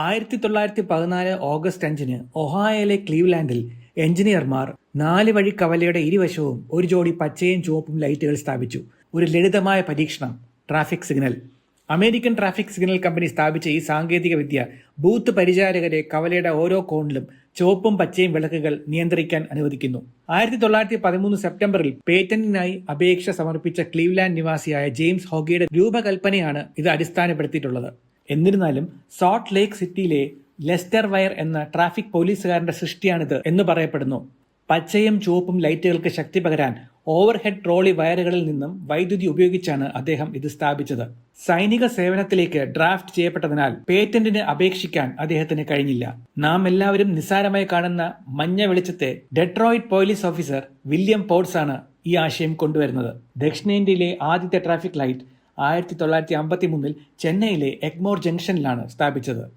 1914 August 5 ഒഹായോയിലെ ക്ലീവ്ലാൻഡിൽ എഞ്ചിനീയർമാർ 4 വഴി കവലയുടെ ഇരുവശവും ഒരു ജോഡി പച്ചയും ചുവപ്പും ലൈറ്റുകൾ സ്ഥാപിച്ചു. ഒരു ലളിതമായ പരീക്ഷണം, traffic signal. American traffic signal company സ്ഥാപിച്ച ഈ സാങ്കേതിക വിദ്യ ബൂത്ത് പരിചാരകരെ കവലയുടെ ഓരോ കോണിലും ചുവപ്പും പച്ചയും വിളക്കുകൾ നിയന്ത്രിക്കാൻ അനുവദിക്കുന്നു. 1913 സെപ്റ്റംബറിൽ പേറ്റന്റിനായി അപേക്ഷ സമർപ്പിച്ച ക്ലീവ്ലാൻഡ് നിവാസിയായ ജെയിംസ് ഹോഗിയുടെ രൂപകൽപ്പനയാണ് ഇത് അടിസ്ഥാനപ്പെടുത്തിയിട്ടുള്ളത്. എന്നിരുന്നാലും സോൾട്ട് ലേക്ക് സിറ്റിയിലെ ലെസ്റ്റർ വയർ എന്ന ട്രാഫിക് പോലീസുകാരന്റെ സൃഷ്ടിയാണിത് എന്ന് പറയപ്പെടുന്നു. പച്ചയും ചുവപ്പും ലൈറ്റുകൾക്ക് ശക്തി പകരാൻ ഓവർഹെഡ് ട്രോളി വയറുകളിൽ നിന്നും വൈദ്യുതി ഉപയോഗിച്ചാണ് അദ്ദേഹം ഇത് സ്ഥാപിച്ചത്. സൈനിക സേവനത്തിലേക്ക് ഡ്രാഫ്റ്റ് ചെയ്യപ്പെട്ടതിനാൽ പേറ്റന്റിന് അപേക്ഷിക്കാൻ അദ്ദേഹത്തിന് കഴിഞ്ഞില്ല. നാം എല്ലാവരും നിസ്സാരമായി കാണുന്ന മഞ്ഞ വെളിച്ചത്തെ Detroit police officer William Potts ആണ് ഈ ആശയം കൊണ്ടുവരുന്നത്. ദക്ഷിണേന്ത്യയിലെ ആദ്യത്തെ ട്രാഫിക് ലൈറ്റ് 1953 ചെന്നൈയിലെ എഗ്മോർ ജംഗ്ഷനിലാണ് സ്ഥാപിച്ചത്.